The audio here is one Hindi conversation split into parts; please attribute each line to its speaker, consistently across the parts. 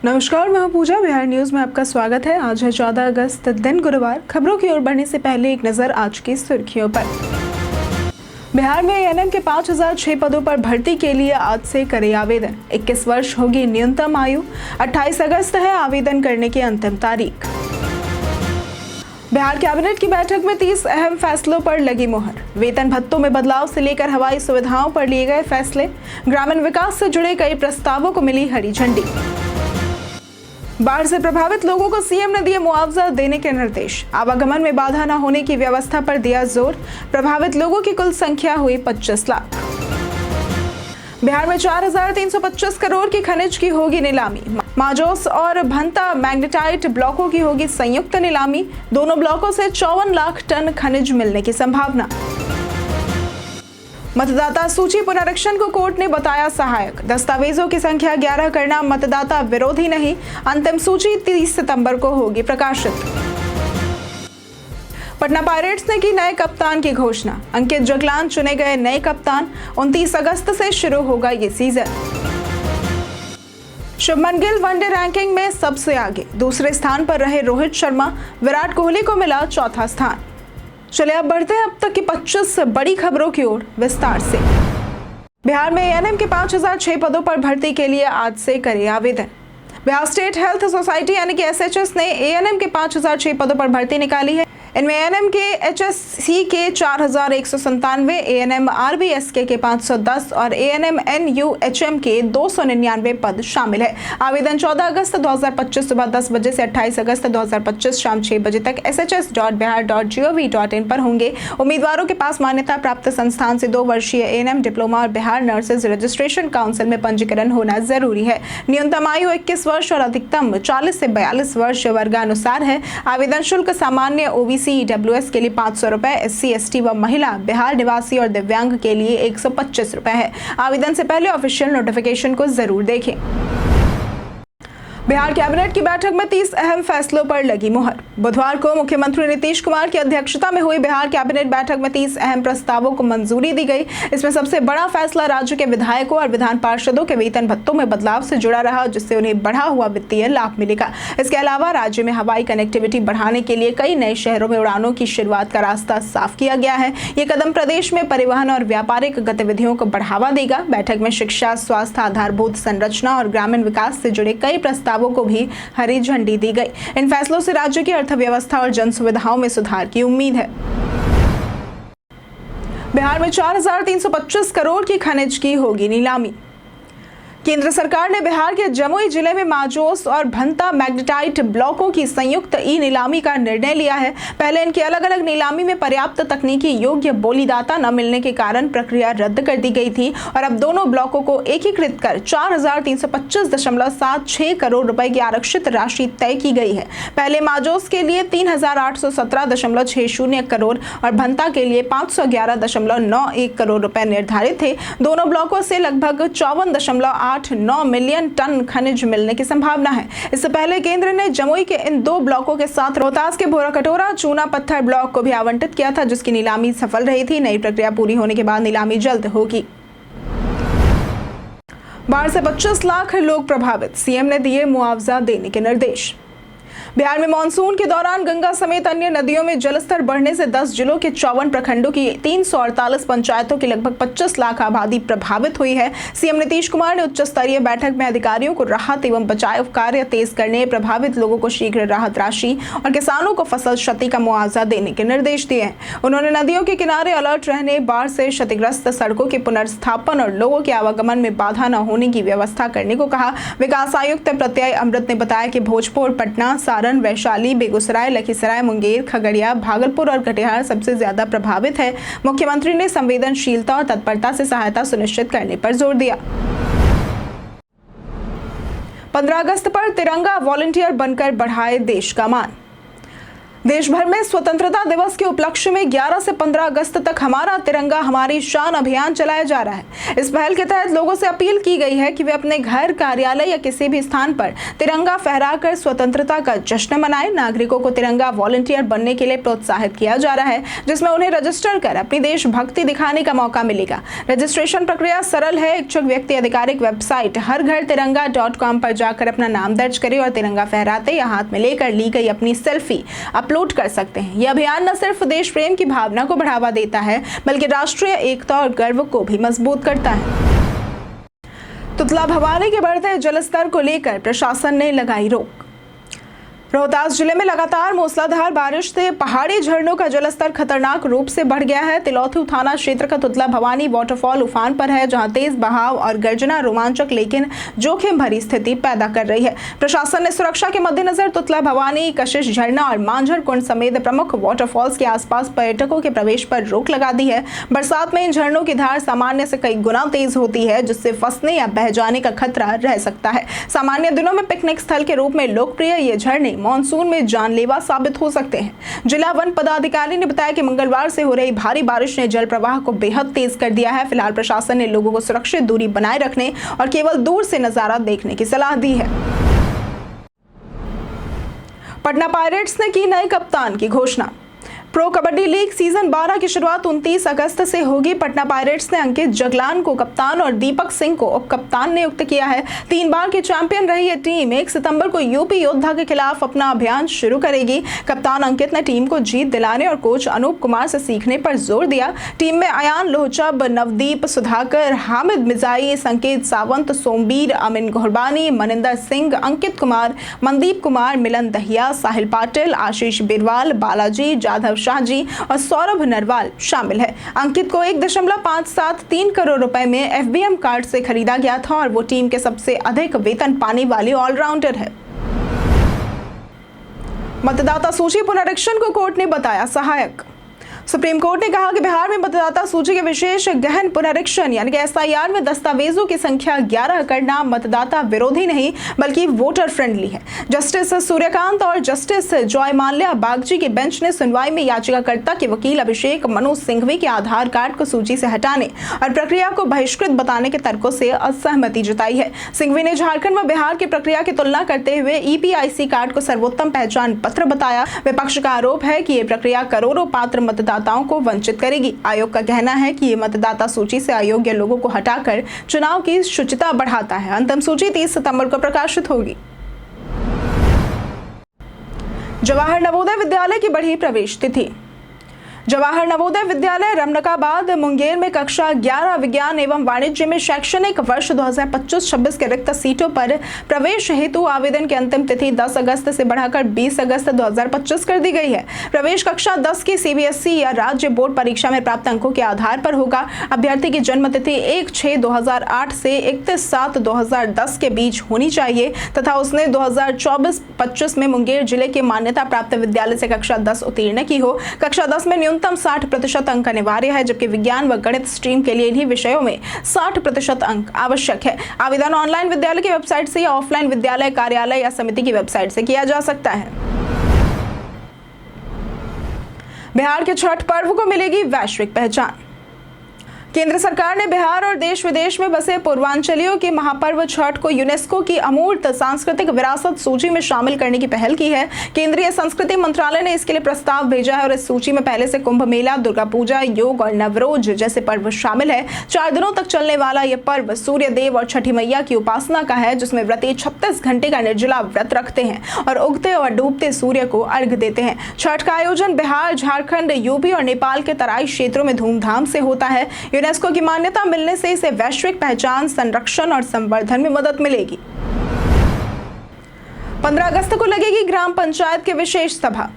Speaker 1: नमस्कार, मैं हूं पूजा। बिहार न्यूज में आपका स्वागत है। आज है 14 अगस्त, दिन गुरुवार। खबरों की ओर बढ़ने से पहले एक नजर आज की सुर्खियों पर। बिहार में एएनएम के 5006 पदों पर भर्ती के लिए आज से करें आवेदन। 21 वर्ष होगी न्यूनतम आयु। 28 अगस्त है आवेदन करने की अंतिम तारीख। बिहार कैबिनेट की बैठक में 30 अहम फैसलों पर लगी मुहर। वेतन भत्तों में बदलाव से लेकर हवाई सुविधाओं पर लिए गए फैसले, ग्रामीण विकास से जुड़े कई प्रस्तावों को मिली हरी झंडी। बाढ़ से प्रभावित लोगों को सीएम ने दिए मुआवजा देने के निर्देश। आवागमन में बाधा न होने की व्यवस्था पर दिया जोर। प्रभावित लोगों की कुल संख्या हुई 25 लाख। बिहार में 4325 करोड़ की खनिज की होगी नीलामी। माजोस और भंता मैग्नेटाइट ब्लॉकों की होगी संयुक्त नीलामी। दोनों ब्लॉकों से 54 लाख टन खनिज मिलने की संभावना। मतदाता सूची पुनरीक्षण को कोर्ट ने बताया सहायक। दस्तावेजों की संख्या 11 करना मतदाता विरोधी नहीं। अंतिम सूची 30 सितंबर को होगी प्रकाशित। पटना पायरेट्स ने की नए कप्तान की घोषणा। अंकित जगलान चुने गए नए कप्तान। 29 अगस्त से शुरू होगा ये season. Shubman Gill one day ranking में सबसे आगे। दूसरे स्थान पर रहे रोहित शर्मा। विराट कोहली को मिला चौथा स्थान। चलिए अब बढ़ते हैं अब तक की 25 बड़ी खबरों की ओर विस्तार से। बिहार में एएनएम के 5006 पदों पर भर्ती के लिए आज से करें आवेदन। बिहार स्टेट हेल्थ सोसाइटी यानी कि एसएचएस ने एएनएम के 5006 पदों पर भर्ती निकाली है। इनमें एएनएम के एचएससी के 4197, एएनएम आरबीएसके के 510 और एएनएम एनयूएचएम के 299 पद शामिल है। आवेदन 14 अगस्त 2025 सुबह 10 बजे से 28 अगस्त 2025 शाम 6 बजे तक shs.bihar.gov.in पर होंगे। उम्मीदवारों के पास मान्यता प्राप्त संस्थान से 2 वर्षीय एएनएम डिप्लोमा और बिहार नर्सेज रजिस्ट्रेशन काउंसिल में पंजीकरण होना जरूरी है। न्यूनतम आयु 21 वर्ष और अधिकतम 40 से 42 वर्ष वर्गानुसार है। आवेदन शुल्क सामान्य ओबीसी ईडब्ल्यूएस के लिए 500 रुपए, एससी एसटी व महिला, बिहार निवासी और दिव्यांग के लिए 125 रुपए है। आवेदन से पहले ऑफिशियल नोटिफिकेशन को जरूर देखें। बिहार कैबिनेट की बैठक में 30 अहम फैसलों पर लगी मुहर। बुधवार को मुख्यमंत्री नीतीश कुमार की अध्यक्षता में हुई बिहार कैबिनेट बैठक में 30 अहम प्रस्तावों को मंजूरी दी गई। इसमें सबसे बड़ा फैसला राज्य के विधायकों और विधान पार्षदों के वेतन भत्तों में बदलाव से जुड़ा रहा, जिससे उन्हें बढ़ा हुआ वित्तीय लाभ मिलेगा। इसके अलावा राज्य में हवाई कनेक्टिविटी बढ़ाने के लिए कई नए शहरों में उड़ानों की शुरुआत का रास्ता साफ किया गया है। ये कदम प्रदेश में परिवहन और व्यापारिक गतिविधियों को बढ़ावा देगा। बैठक में शिक्षा, स्वास्थ्य, आधारभूत संरचना और ग्रामीण विकास से जुड़े कई प्रस्तावों को भी हरी झंडी दी गई। इन फैसलों से राज्य की अर्थव्यवस्था और जन सुविधाओं में सुधार की उम्मीद है। बिहार में 4325 करोड़ की खनिज की होगी नीलामी। केंद्र सरकार ने बिहार के जमुई जिले में माजोस और भंता मैग्नेटाइट ब्लॉकों की संयुक्त ई नीलामी का निर्णय लिया है। पहले इनकी अलग अलग नीलामी में पर्याप्त तकनीकी योग्य बोलीदाता न मिलने के कारण प्रक्रिया रद्द कर दी गई थी और अब दोनों ब्लॉकों को एकीकृत कर 4325.76 करोड़ रुपए की आरक्षित राशि तय की गई है। पहले माजोस के लिए 3817.60 करोड़ और भंता के लिए 511.91 करोड़ रुपए निर्धारित थे। दोनों ब्लॉकों से लगभग 54.89 मिलियन टन खनिज मिलने की संभावना है। इससे पहले केंद्र ने जमुई के इन 2 ब्लॉकों के साथ रोहतास के भोरा कटोरा चूना पत्थर ब्लॉक को भी आवंटित किया था, जिसकी नीलामी सफल रही थी। नई प्रक्रिया पूरी होने के बाद नीलामी जल्द होगी। बाढ़ से 25 लाख लोग प्रभावित, सीएम ने दिए मुआवजा देने के निर्देश। बिहार में मानसून के दौरान गंगा समेत अन्य नदियों में जलस्तर बढ़ने से 10 जिलों के 54 प्रखंडों की 348 पंचायतों की लगभग 25 लाख आबादी प्रभावित हुई है। सीएम नीतीश कुमार ने उच्च स्तरीय बैठक में अधिकारियों को राहत एवं बचाव कार्य तेज करने, प्रभावित लोगों को शीघ्र राहत राशि और किसानों को फसल क्षति का मुआवजा देने के निर्देश दिए हैं। उन्होंने नदियों के किनारे अलर्ट रहने, बाढ़ से क्षतिग्रस्त सड़कों के पुनर्स्थापन और लोगों के आवागमन में बाधा न होने की व्यवस्था करने को कहा। विकास आयुक्त प्रत्यय अमृत ने बताया कि भोजपुर, पटना, वैशाली, बेगूसराय, लखीसराय, मुंगेर, खगड़िया, भागलपुर और कटिहार सबसे ज्यादा प्रभावित है। मुख्यमंत्री ने संवेदनशीलता और तत्परता से सहायता सुनिश्चित करने पर जोर दिया। 15 अगस्त पर तिरंगा वॉलंटियर बनकर बढ़ाए देश का मान। देश भर में स्वतंत्रता दिवस के उपलक्ष्य में 11 से 15 अगस्त तक हमारा तिरंगा हमारी शान अभियान चलाया जा रहा है। इस पहल के तहत लोगों से अपील की गई है कि वे अपने घर, कार्यालय या किसी भी स्थान पर तिरंगा फहराकर स्वतंत्रता का जश्न मनाएं। नागरिकों को तिरंगा वॉलंटियर बनने के लिए प्रोत्साहित किया जा रहा है, जिसमें उन्हें रजिस्टर कर अपनी देशभक्ति दिखाने का मौका मिलेगा। रजिस्ट्रेशन प्रक्रिया सरल है। इच्छुक व्यक्ति आधिकारिक वेबसाइट हरघरतिरंगा.com पर जाकर अपना नाम दर्ज करें और तिरंगा फहराते या हाथ में लेकर ली गई अपनी सेल्फी अपलोड कर सकते हैं। यह अभियान न सिर्फ देश प्रेम की भावना को बढ़ावा देता है, बल्कि राष्ट्रीय एकता और गर्व को भी मजबूत करता है। तुतला भवानी के बढ़ते जलस्तर को लेकर प्रशासन ने लगाई रोक। रोहतास जिले में लगातार मूसलाधार बारिश से पहाड़ी झरनों का जलस्तर खतरनाक रूप से बढ़ गया है। तिलौथू थाना क्षेत्र का तुतला भवानी वाटरफॉल उफान पर है, जहां तेज बहाव और गर्जना रोमांचक लेकिन जोखिम भरी स्थिति पैदा कर रही है। प्रशासन ने सुरक्षा के मद्देनजर तुतला भवानी, कशिश झरना और मांझर कुंड समेत प्रमुख वाटरफॉल्स के आसपास पर्यटकों के प्रवेश पर रोक लगा दी है। बरसात में इन झरनों की धार सामान्य से कई गुना तेज होती है, जिससे फंसने या बह जाने का खतरा रह सकता है। सामान्य दिनों में पिकनिक स्थल के रूप में लोकप्रिय ये झरने मानसून में जानलेवा साबित हो सकते हैं। जिला वन पदाधिकारी ने बताया कि मंगलवार से हो रही भारी बारिश ने जल प्रवाह को बेहद तेज कर दिया है। फिलहाल प्रशासन ने लोगों को सुरक्षित दूरी बनाए रखने और केवल दूर से नजारा देखने की सलाह दी है। पटना पायरेट्स ने की नए कप्तान की घोषणा। प्रो कबड्डी लीग सीजन 12 की शुरुआत 29 अगस्त से होगी। पटना पायरेट्स ने अंकित जगलान को कप्तान और दीपक सिंह को उप कप्तान नियुक्त किया है। 3 बार की चैंपियन रही यह टीम 1 सितंबर को यूपी योद्धा के खिलाफ अपना अभियान शुरू करेगी। कप्तान अंकित ने टीम को जीत दिलाने और कोच अनूप कुमार से सीखने पर जोर दिया। टीम में अयान लोहचब, नवदीप सुधाकर, हामिद मिजाई, संकेत सावंत, सोमबीर, अमिन घोरबानी, मनिंदर सिंह, अंकित कुमार, मनदीप कुमार, मिलन दहिया, साहिल पाटिल, आशीष बिरवाल, बालाजी, जाधव शाहजी और सौरभ नरवाल शामिल है। अंकित को 1.573 करोड़ रुपए में एफबीएम कार्ड से खरीदा गया था और वो टीम के सबसे अधिक वेतन पाने वाले ऑलराउंडर है। मतदाता सूची पुनरीक्षण को कोर्ट ने बताया सहायक। सुप्रीम कोर्ट ने कहा कि बिहार में मतदाता सूची के विशेष गहन पुनरीक्षण यानी कि एसआईआर में दस्तावेजों की संख्या 11 करना मतदाता विरोधी नहीं बल्कि वोटर फ्रेंडली है। जस्टिस सूर्यकांत और जस्टिस जॉय माल्या बागची की बेंच ने सुनवाई में याचिकाकर्ता के वकील अभिषेक मनु सिंघवी के आधार कार्ड को सूची से हटाने और प्रक्रिया को बहिष्कृत बताने के तर्कों से असहमति जताई है। सिंघवी ने झारखंड व बिहार की प्रक्रिया की तुलना करते हुए ईपीआईसी कार्ड को सर्वोत्तम पहचान पत्र बताया। विपक्ष का आरोप है कि ये प्रक्रिया करोड़ों पात्र मतदाताओं को वंचित करेगी। आयोग का कहना है कि ये मतदाता सूची से अयोग्य लोगों को हटाकर चुनाव की शुचिता बढ़ाता है। अंतिम सूची 30 सितंबर को प्रकाशित होगी। जवाहर नवोदय विद्यालय की बढ़ी प्रवेश तिथि। जवाहर नवोदय विद्यालय रमनकाबाद मुंगेर में कक्षा 11 विज्ञान एवं वाणिज्य में शैक्षणिक वर्ष 2025-26 के रिक्त सीटों पर प्रवेश हेतु आवेदन की अंतिम तिथि 10 अगस्त से बढ़ाकर 20 अगस्त 2025 कर दी गई है। प्रवेश कक्षा 10 की सीबीएसई या राज्य बोर्ड परीक्षा में प्राप्त अंकों के आधार पर होगा। अभ्यर्थी की जन्म तिथि 1/6/2008 से 31/7/2010 के बीच होनी चाहिए तथा उसने 2024-25 में मुंगेर जिले के मान्यता प्राप्त विद्यालय से कक्षा 10 उत्तीर्ण की हो। कक्षा 10 में न्यूनतम 60% अंक अनिवार्य है, जबकि विज्ञान व गणित स्ट्रीम के लिए इन्हीं विषयों में 60% अंक आवश्यक है। आवेदन ऑनलाइन विद्यालय की वेबसाइट से या ऑफलाइन विद्यालय कार्यालय या समिति की वेबसाइट से किया जा सकता है। बिहार के छठ पर्व को मिलेगी वैश्विक पहचान। केंद्र सरकार ने बिहार और देश विदेश में बसे पूर्वांचलियों के महापर्व छठ को यूनेस्को की अमूर्त सांस्कृतिक विरासत सूची में शामिल करने की पहल की है। केंद्रीय संस्कृति मंत्रालय ने इसके लिए प्रस्ताव भेजा है और इस सूची में पहले से कुंभ मेला, दुर्गा पूजा, योग और नवरोज जैसे पर्व शामिल है। 4 दिनों तक चलने वाला यह पर्व सूर्य देव और छठी मैया की उपासना का है, जिसमें व्रती 36 घंटे का निर्जला व्रत रखते हैं और उगते और डूबते सूर्य को अर्घ्य देते हैं। छठ का आयोजन बिहार, झारखंड, यूपी और नेपाल के तराई क्षेत्रों में धूमधाम से होता है। यूनेस्को की मान्यता मिलने से इसे वैश्विक पहचान, संरक्षण और संवर्धन में मदद मिलेगी। 15 अगस्त को लगेगी ग्राम पंचायत की विशेष सभा।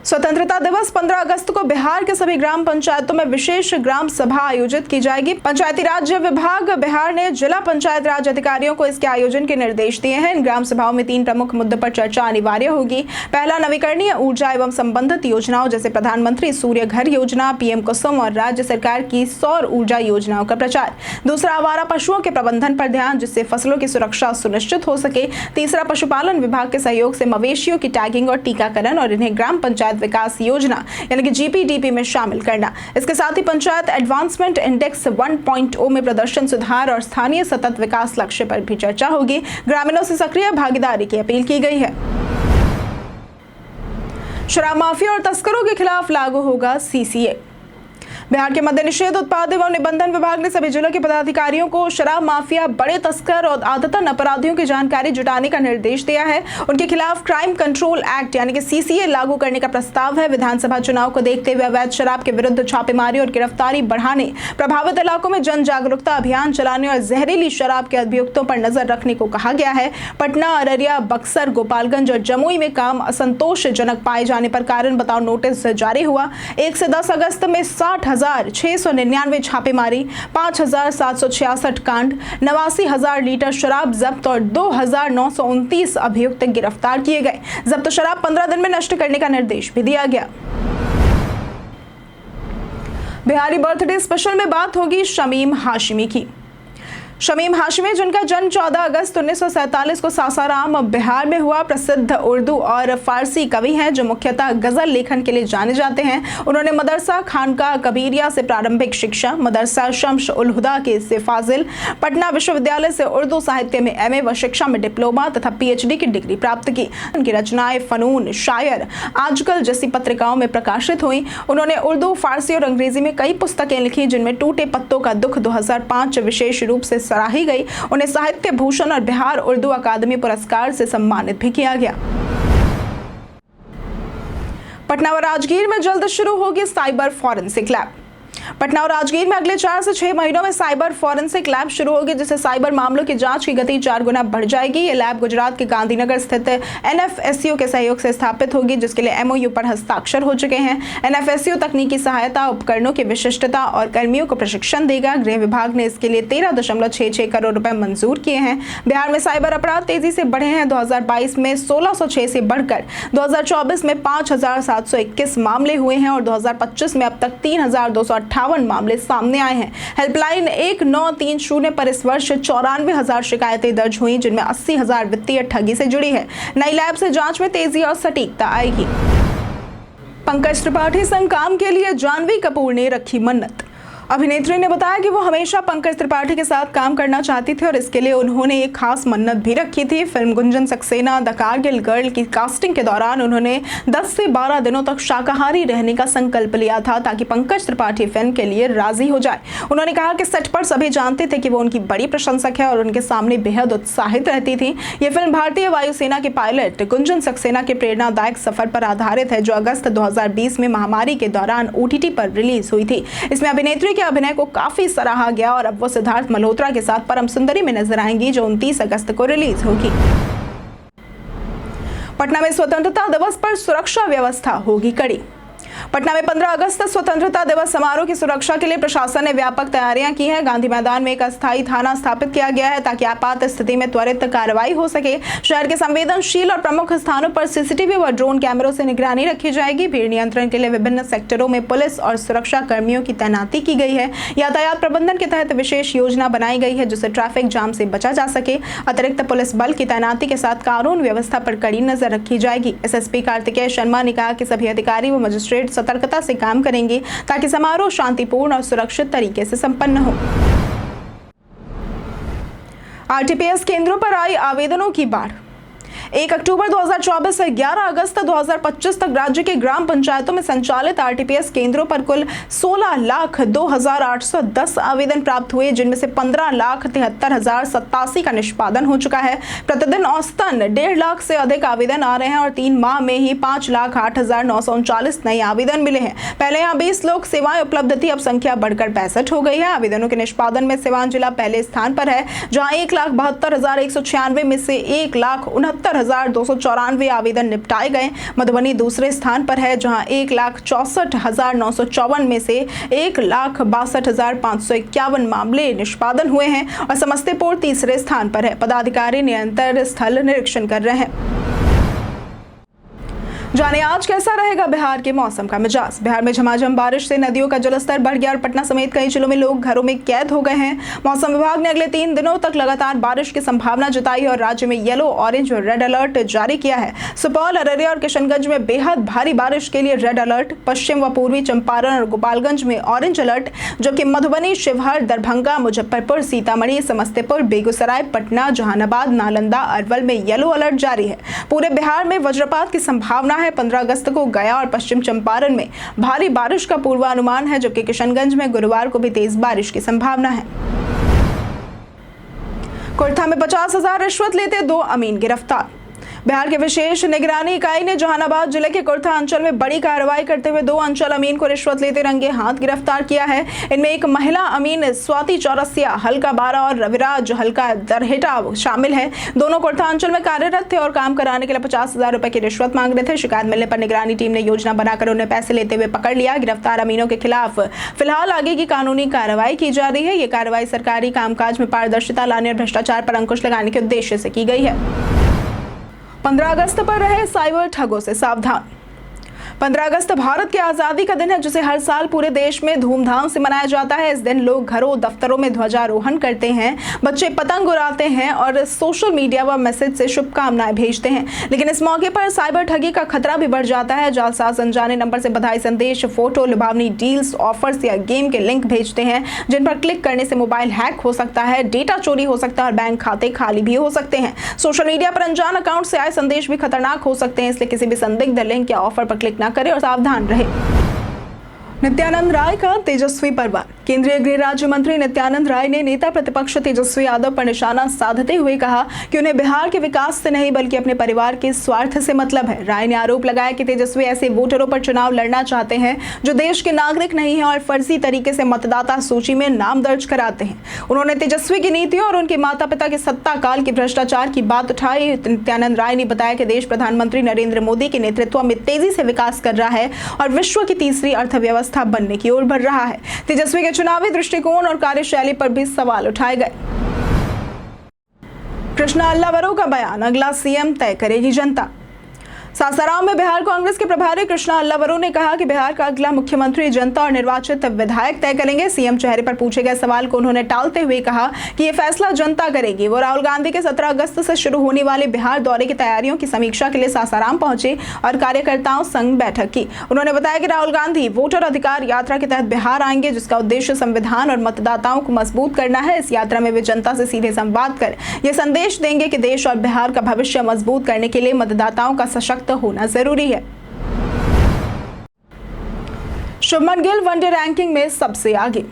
Speaker 1: स्वतंत्रता दिवस 15 अगस्त को बिहार के सभी ग्राम पंचायतों में विशेष ग्राम सभा आयोजित की जाएगी। पंचायती राज विभाग बिहार ने जिला पंचायत राज अधिकारियों को इसके आयोजन के निर्देश दिए हैं। इन ग्राम सभाओं में 3 प्रमुख मुद्दों पर चर्चा अनिवार्य होगी। पहला, नवीकरणीय ऊर्जा एवं संबंधित योजनाओं जैसे प्रधानमंत्री सूर्य घर योजना, पीएम कुसुम और राज्य सरकार की सौर ऊर्जा योजनाओं का प्रचार। दूसरा, आवारा पशुओं के प्रबंधन पर ध्यान, जिससे फसलों की सुरक्षा सुनिश्चित हो सके। तीसरा, पशुपालन विभाग के सहयोग से मवेशियों की टैगिंग और टीकाकरण और इन्हें ग्राम पंचायत पंचायत विकास योजना यानी कि GPDP में शामिल करना। इसके साथ ही पंचायत एडवांसमेंट इंडेक्स 1.0 में प्रदर्शन सुधार और स्थानीय सतत विकास लक्ष्य पर भी चर्चा होगी। ग्रामीणों से सक्रिय भागीदारी की अपील की गई है। शराब माफिया और तस्करों के खिलाफ लागू होगा CCA। बिहार के मद्य निषेध उत्पाद एवं निबंधन विभाग ने सभी जिलों के पदाधिकारियों को शराब माफिया, बड़े तस्कर और आदतन अपराधियों की जानकारी जुटाने का निर्देश दिया है। उनके खिलाफ क्राइम कंट्रोल एक्ट यानी कि CCA लागू करने का प्रस्ताव है। विधानसभा चुनाव को देखते हुए अवैध शराब के विरुद्ध छापेमारी और गिरफ्तारी बढ़ाने, प्रभावित इलाकों में जन जागरूकता अभियान चलाने और जहरीली शराब के अभियुक्तों पर नजर रखने को कहा गया है। पटना, अररिया, बक्सर, गोपालगंज और जमुई में काम असंतोषजनक पाए जाने पर कारण बताओ नोटिस जारी हुआ। 1 से 10 अगस्त में 60,699 छापेमारी, 5,766 कांड, 89,000 लीटर शराब जब्त और 2,929 अभियुक्त गिरफ्तार किए गए। जब्त शराब 15 दिन में नष्ट करने का निर्देश भी दिया गया। बिहारी बर्थडे स्पेशल में बात होगी शमीम हाशिमी की। शमीम हाशिमी, जिनका जन्म 14 अगस्त 1947 को सासाराम बिहार में हुआ, प्रसिद्ध उर्दू और फारसी कवि हैं जो मुख्यतः गजल लेखन के लिए जाने जाते हैं। उन्होंने मदरसा खानका कबीरिया से प्रारंभिक शिक्षा, मदरसा शम्स उल हुदा के से फाजिल, पटना विश्वविद्यालय से उर्दू साहित्य में MA व शिक्षा में डिप्लोमा तथा PhD की डिग्री प्राप्त की। उनकी रचनाएं फनून, शायर, आजकल जैसी पत्रिकाओं में प्रकाशित हुई। उन्होंने उर्दू, फारसी और अंग्रेजी में कई पुस्तकें लिखी, जिनमें टूटे पत्तों का दुख 2005 विशेष रूप से सराही गई। उन्हें साहित्य भूषण और बिहार उर्दू अकादमी पुरस्कार से सम्मानित भी किया गया। पटना व राजगीर में जल्द शुरू होगी साइबर फॉरेंसिक लैब। पटना और राजगीर में अगले 4 से 6 महीनों में साइबर फॉरेंसिक लैब शुरू होगी, जिससे साइबर मामलों की जांच की गति 4 गुना बढ़ जाएगी। ये लैब गुजरात के गांधीनगर स्थित NFSU के सहयोग से स्थापित होगी, जिसके लिए MOU पर हस्ताक्षर हो चुके हैं। NFSU तकनीकी सहायता, उपकरणों की विशिष्टता और कर्मियों को प्रशिक्षण देगा। गृह विभाग ने इसके लिए 13.66 करोड़ रुपए मंजूर किए हैं। बिहार में साइबर अपराध तेजी से बढ़े हैं। 2022 में 1606 से बढ़कर 2024 में 5,721 मामले हुए हैं और 2025 में अब तक 3,258 मामले सामने आए हैं। हेल्पलाइन 1930 पर इस वर्ष 94,000 शिकायतें दर्ज हुई, जिनमें 80,000 वित्तीय ठगी से जुड़ी है। नई लैब से जांच में तेजी और सटीकता आएगी। पंकज त्रिपाठी संग काम के लिए जानवी कपूर ने रखी मन्नत। अभिनेत्री ने बताया कि वो हमेशा पंकज त्रिपाठी के साथ काम करना चाहती थी और इसके लिए उन्होंने एक खास मन्नत भी रखी थी। Film Gunjan Saxena the Kargil girl की कास्टिंग के दौरान उन्होंने 10 से 12 दिनों तक शाकाहारी रहने का संकल्प लिया था, ताकि पंकज त्रिपाठी फिल्म के लिए राजी हो जाए। उन्होंने कहा कि सेट पर सभी जानते थे कि वो उनकी बड़ी प्रशंसक है और उनके सामने बेहद उत्साहित रहती थी। ये फिल्म भारतीय वायुसेना के पायलट गुंजन सक्सेना के प्रेरणादायक सफर पर आधारित है, जो अगस्त 2020 में महामारी के दौरान OTT पर रिलीज हुई थी। इसमें अभिनेत्री अभिनय को काफी सराहा गया और अब वो सिद्धार्थ मल्होत्रा के साथ परम सुंदरी में नजर आएंगी, जो 29 अगस्त को रिलीज होगी। पटना में स्वतंत्रता दिवस पर सुरक्षा व्यवस्था होगी कड़ी। पटना में 15 अगस्त स्वतंत्रता दिवस समारोह की सुरक्षा के लिए प्रशासन ने व्यापक तैयारियां की हैं। गांधी मैदान में एक अस्थायी थाना स्थापित किया गया है, ताकि आपात स्थिति में त्वरित कार्रवाई हो सके। शहर के संवेदनशील और प्रमुख स्थानों पर CCTV व ड्रोन कैमरों से निगरानी रखी जाएगी। भीड़ नियंत्रण के लिए विभिन्न सेक्टरों में पुलिस और सुरक्षा कर्मियों की तैनाती की गई है। यातायात प्रबंधन के तहत विशेष योजना बनाई गई है, जिससे ट्रैफिक जाम से बचा जा सके। अतिरिक्त पुलिस बल की तैनाती के साथ कानून व्यवस्था पर कड़ी नजर रखी जाएगी। SSP कार्तिकेय शर्मा ने कहा कि सभी अधिकारी व मजिस्ट्रेट सतर्कता से काम करेंगे, ताकि समारोह शांतिपूर्ण और सुरक्षित तरीके से संपन्न हो। RTPS केंद्रों पर आई आवेदनों की बाढ़। 1 अक्टूबर 2024 से 11 अगस्त 2025 तक राज्य के ग्राम पंचायतों में संचालित RTPS केंद्रों पर कुल 16,02,810 आवेदन प्राप्त हुए, जिनमें से 15,73,087 का निष्पादन हो चुका है। प्रतिदिन औसतन 1.5 लाख से अधिक आवेदन आ रहे हैं और 3 माह में ही 5,08,939 नए आवेदन मिले हैं। पहले यहाँ 20 लोक सेवाएं उपलब्ध थी, अब संख्या बढ़कर 65 हो गई है। आवेदनों के निष्पादन में सिवान जिला पहले स्थान पर है, जहाँ 1,72,196 में से 1,69,294 आवेदन निपटाए गए। मधुबनी दूसरे स्थान पर है, जहां 1,64,954 में से 1,62,551 मामले निष्पादन हुए हैं और समस्तीपुर तीसरे स्थान पर है। पदाधिकारी निरंतर स्थल निरीक्षण कर रहे हैं। जाने आज कैसा रहेगा बिहार के मौसम का मिजाज। बिहार में झमाझम बारिश से नदियों का जलस्तर बढ़ गया और पटना समेत कई जिलों में लोग घरों में कैद हो गए हैं। मौसम विभाग ने अगले 3 दिनों तक लगातार बारिश की संभावना जताई और राज्य में येलो, ऑरेंज और रेड अलर्ट जारी किया है। सुपौल, अररिया और किशनगंज में बेहद भारी बारिश के लिए रेड अलर्ट, पश्चिम व पूर्वी चंपारण और गोपालगंज में ऑरेंज अलर्ट, जबकि मधुबनी, शिवहर, दरभंगा, मुजफ्फरपुर, सीतामढ़ी, समस्तीपुर, बेगूसराय, पटना, जहानाबाद, नालंदा, अरवल में येलो अलर्ट जारी है। पूरे बिहार में वज्रपात की संभावना है। 15 अगस्त को गया और पश्चिम चंपारण में भारी बारिश का पूर्वानुमान है, जबकि किशनगंज में गुरुवार को भी तेज बारिश की संभावना है। कुर्था में 50,000 रिश्वत लेते 2 अमीन गिरफ्तार। बिहार के विशेष निगरानी इकाई ने जहानाबाद जिले के कुर्था अंचल में बड़ी कार्रवाई करते हुए 2 अंचल अमीन को रिश्वत लेते रंगे हाथ गिरफ्तार किया है। इनमें एक महिला अमीन स्वाति चौरसिया हल्का 12 और रविराज हल्का दरहेटा शामिल है। दोनों कुर्था अंचल में कार्यरत थे और काम कराने के लिए 50,000 रुपए की रिश्वत मांग रहे थे। शिकायत मिलने पर निगरानी टीम ने योजना बनाकर उन्हें पैसे लेते हुए पकड़ लिया। गिरफ्तार अमीनों के खिलाफ फिलहाल आगे की कानूनी कार्रवाई की जा रही है। ये कार्रवाई सरकारी कामकाज में पारदर्शिता लाने और भ्रष्टाचार पर अंकुश लगाने के उद्देश्य से की गई है। 15 अगस्त पर रहे साइबर ठगों से सावधान। 15 अगस्त भारत की आज़ादी का दिन है, जिसे हर साल पूरे देश में धूमधाम से मनाया जाता है। इस दिन लोग घरों, दफ्तरों में ध्वजारोहण करते हैं, बच्चे पतंग उड़ाते हैं और सोशल मीडिया व मैसेज से शुभकामनाएं भेजते हैं। लेकिन इस मौके पर साइबर ठगी का खतरा भी बढ़ जाता है। जालसाज अनजाने नंबर से बधाई संदेश, फोटो, लुभावनी डील्स, ऑफर्स या गेम के लिंक भेजते हैं, जिन पर क्लिक करने से मोबाइल हैक हो सकता है, डेटा चोरी हो सकता है और बैंक खाते खाली भी हो सकते हैं। सोशल मीडिया पर अनजान अकाउंट से आए संदेश भी खतरनाक हो सकते हैं, इसलिए किसी भी संदिग्ध लिंक या ऑफर पर क्लिक न करें और सावधान रहे। नित्यानंद राय का तेजस्वी परवार। केंद्रीय गृह राज्य मंत्री नित्यानंद राय ने नेता प्रतिपक्ष तेजस्वी यादव पर निशाना साधते हुए कहा कि उन्हें बिहार के विकास से नहीं बल्कि अपने परिवार के स्वार्थ से मतलब है। राय ने आरोप लगाया कि तेजस्वी ऐसे वोटरों पर चुनाव लड़ना चाहते हैं जो देश के नागरिक नहीं है और फर्जी तरीके से मतदाता सूची में नाम दर्ज कराते हैं। उन्होंने तेजस्वी की नीतियों और उनके माता पिता के सत्ता काल की भ्रष्टाचार की बात उठाई। नित्यानंद राय ने बताया कि देश प्रधानमंत्री नरेंद्र मोदी के नेतृत्व में तेजी से विकास कर रहा है और विश्व की तीसरी अर्थव्यवस्था बनने की ओर बढ़ रहा है। तेजस्वी के चुनावी दृष्टिकोण और कार्यशैली पर भी सवाल उठाए गए। कृष्णा अल्लावरो का बयान, अगला सीएम तय करेगी जनता। सासाराम में बिहार कांग्रेस के प्रभारी कृष्णा अल्लावरो ने कहा कि बिहार का अगला मुख्यमंत्री जनता और निर्वाचित विधायक तय करेंगे। सीएम चेहरे पर पूछे गए सवाल को उन्होंने टालते हुए कहा कि ये फैसला जनता करेगी। वो राहुल गांधी के 17 अगस्त से शुरू होने वाले बिहार दौरे की तैयारियों की समीक्षा के लिए सासाराम पहुंचे और कार्यकर्ताओं संग बैठक की। उन्होंने बताया कि राहुल गांधी वोटर अधिकार यात्रा के तहत बिहार आएंगे, जिसका उद्देश्य संविधान और मतदाताओं को मजबूत करना है। इस यात्रा में वे जनता से सीधे संवाद कर ये संदेश देंगे कि देश और बिहार का भविष्य मजबूत करने के लिए मतदाताओं का सशक्त होना जरूरी है। शुभमन गिल वनडे रैंकिंग में सबसे आगे।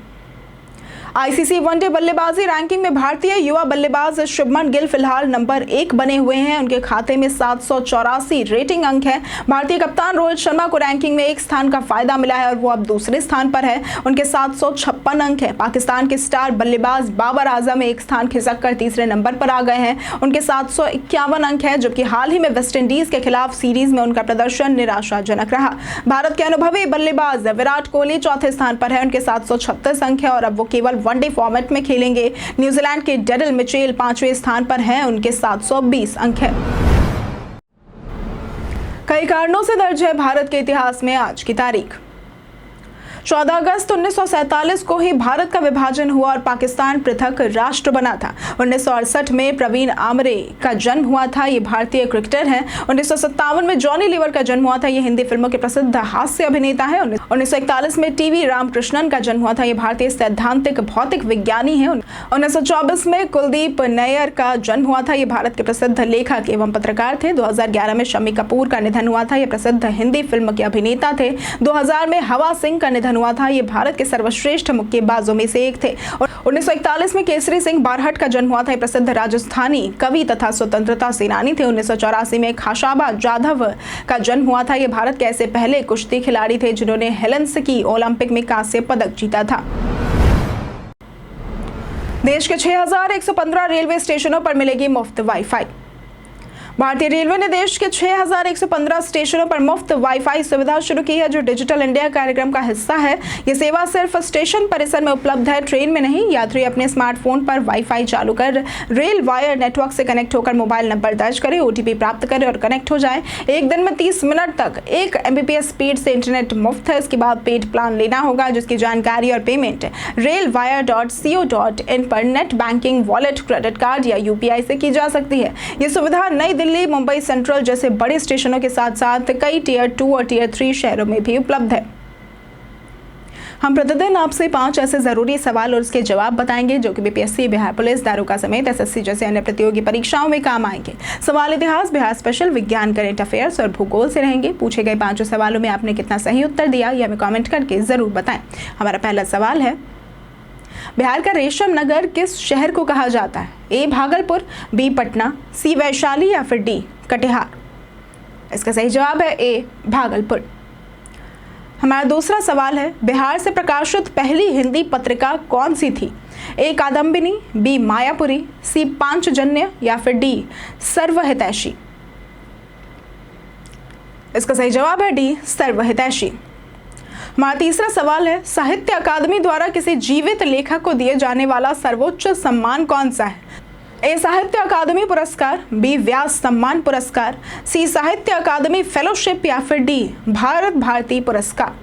Speaker 1: आईसीसी वनडे बल्लेबाजी रैंकिंग में भारतीय युवा बल्लेबाज शुभमन गिल फिलहाल नंबर 1 बने हुए हैं। उनके खाते में 784 रेटिंग अंक है। भारतीय कप्तान रोहित शर्मा को रैंकिंग में 1 स्थान का फायदा मिला है और वो अब दूसरे स्थान पर है। उनके 756 अंक हैं। पाकिस्तान के स्टार बल्लेबाज बाबर आजम 1 स्थान खिसक कर तीसरे नंबर पर आ गए हैं। उनके 751 अंक हैं, जबकि हाल ही में वेस्टइंडीज के खिलाफ सीरीज में उनका प्रदर्शन निराशाजनक रहा। भारत के अनुभवी बल्लेबाज विराट कोहली चौथे स्थान पर है। उनके 736 अंक है और अब वो केवल वनडे फॉर्मेट में खेलेंगे। न्यूजीलैंड के डेरिल मिचेल 5वें स्थान पर हैं। उनके 720 अंक हैं। कई कारणों से दर्ज है भारत के इतिहास में आज की तारीख। 14 अगस्त 1947 को ही भारत का विभाजन हुआ और पाकिस्तान पृथक राष्ट्र बना था। 1968 में प्रवीण आमरे का जन्म हुआ था। ये भारतीय क्रिकेटर हैं। 1957 में जॉनी लीवर का जन्म हुआ था। ये हिंदी फिल्मों के प्रसिद्ध हास्य अभिनेता है। 1941 में टीवी रामकृष्णन का जन्म हुआ था। ये भारतीय सैद्धांतिक भौतिक विज्ञानी है। 1924 में कुलदीप नैयर का जन्म हुआ था। ये भारत के प्रसिद्ध लेखक एवं पत्रकार थे। 2011 में शम्मी कपूर का निधन हुआ था। ये प्रसिद्ध हिंदी फिल्म के अभिनेता थे। 2000 में हवा सिंह का निधन हुआ था। ये भारत के सर्वश्रेष्ठ मुक्केबाजों में से एक थे। 1941 में केसरी सिंह बारहट का जन्म हुआ था। ये प्रसिद्ध राजस्थानी कवि तथा स्वतंत्रता सेनानी थे। 1984 में खाशाबा जाधव का जन्म हुआ था। ये भारत के ऐसे पहले कुश्ती खिलाड़ी थे जिन्होंने हेलसिंकी ओलंपिक में कांस्य पदक जीता था। देश के 6115 रेलवे स्टेशनों पर मिलेगी मुफ्त वाईफाई। भारतीय रेलवे ने देश के 6,115 स्टेशनों पर मुफ्त वाईफाई सुविधा शुरू की है, जो डिजिटल इंडिया कार्यक्रम का हिस्सा है। ये सेवा सिर्फ स्टेशन परिसर में उपलब्ध है, ट्रेन में नहीं। यात्री अपने स्मार्टफोन पर वाईफाई चालू कर रेल वायर नेटवर्क से कनेक्ट होकर मोबाइल नंबर दर्ज करें, OTP प्राप्त करें और कनेक्ट हो जाए। एक दिन में 30 मिनट तक 1 MBPS स्पीड से इंटरनेट मुफ्त है। इसके बाद पेड प्लान लेना होगा, जिसकी जानकारी और पेमेंट railwire.co.in पर net banking, wallet, credit card या UPI से की जा सकती है। ये सुविधा नई दिल्ली, मुंबई सेंट्रल जैसे बड़े स्टेशनों के साथ साथ कई Tier 2 और Tier 3 शहरों में भी उपलब्ध है। हम प्रतिदिन आपसे 5 ऐसे जरूरी सवाल और उसके जवाब बताएंगे जो कि BPSC, बिहार पुलिस, दारोगा समेत SSC जैसे अन्य प्रतियोगी परीक्षाओं में काम आएंगे। सवाल इतिहास, बिहार स्पेशल, विज्ञान, करंट अफेयर्स और भूगोल से रहेंगे। पूछे गए 5 सवालों में आपने कितना सही उत्तर दिया, यह हमें कमेंट करके जरूर बताएं। हमारा पहला सवाल है, बिहार का रेशम नगर किस शहर को कहा जाता है? A Bhagalpur, B Patna, C Vaishali या फिर D कटिहार? इसका सही जवाब है A भागलपुर। हमारा दूसरा सवाल है, बिहार से प्रकाशित पहली हिंदी पत्रिका कौन सी थी? A Kadambini, B Mayapuri, C Panchajanya या फिर D सर्वहितैषी? इसका सही जवाब है D सर्वहितैषी। हमारा तीसरा सवाल है, साहित्य अकादमी द्वारा किसी जीवित लेखक को दिए जाने वाला सर्वोच्च सम्मान कौन सा है? A साहित्य अकादमी पुरस्कार, B व्यास सम्मान पुरस्कार, C साहित्य अकादमी फेलोशिप या फिर D भारत भारती पुरस्कार?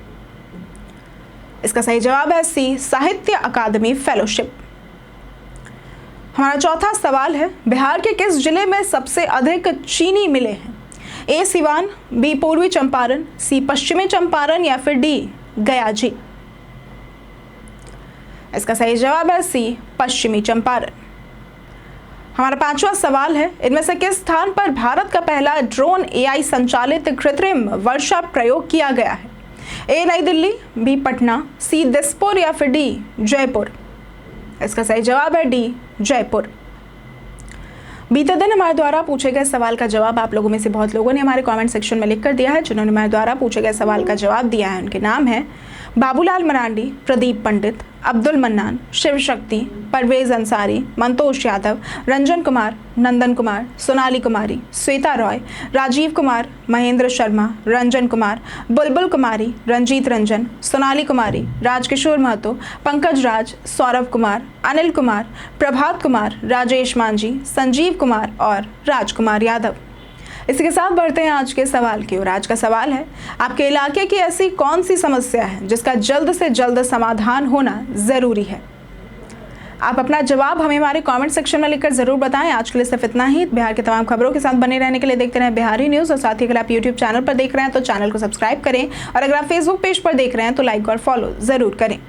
Speaker 1: इसका सही जवाब है C साहित्य अकादमी फेलोशिप। हमारा चौथा सवाल है, बिहार के किस जिले में सबसे अधिक चीनी मिलें हैं? A सिवान, B पूर्वी चंपारण, C पश्चिमी चंपारण या फिर D गयाजी? इसका सही जवाब है C पश्चिमी चंपारण। हमारा पांचवा सवाल है, इनमें से किस स्थान पर भारत का पहला ड्रोन AI संचालित कृत्रिम वर्षा प्रयोग किया गया है? A नई दिल्ली, B पटना, C दिसपुर या फिर D जयपुर? इसका सही जवाब है D जयपुर। बीते दिन हमारे द्वारा पूछे गए सवाल का जवाब आप लोगों में से बहुत लोगों ने हमारे कमेंट सेक्शन में लिखकर दिया है। जिन्होंने हमारे द्वारा पूछे गए सवाल का जवाब दिया है उनके नाम है बाबूलाल मरांडी, प्रदीप पंडित, अब्दुल मन्नान, शिव शक्ति, परवेज अंसारी, मंतोष यादव, रंजन कुमार, नंदन कुमार, सोनाली कुमारी, श्वेता रॉय, राजीव कुमार, महेंद्र शर्मा, रंजन कुमार, बुलबुल कुमारी, रंजीत रंजन, सोनाली कुमारी, राजकिशोर महतो, पंकज राज, सौरभ कुमार, अनिल कुमार, प्रभात कुमार, राजेश मांझी, संजीव कुमार और राजकुमार यादव। इसी के साथ बढ़ते हैं आज के सवाल की ओर। आज का सवाल है, आपके इलाके की ऐसी कौन सी समस्या है जिसका जल्द से जल्द समाधान होना जरूरी है? आप अपना जवाब हमें हमारे कमेंट सेक्शन में लिखकर जरूर बताएं। आज के लिए सिर्फ इतना ही। बिहार के तमाम खबरों के साथ बने रहने के लिए देखते रहें बिहारी न्यूज़। और साथ ही अगर आप YouTube चैनल पर देख रहे हैं तो चैनल को सब्सक्राइब करें, और अगर आप Facebook पेज पर देख रहे हैं तो लाइक और फॉलो जरूर करें।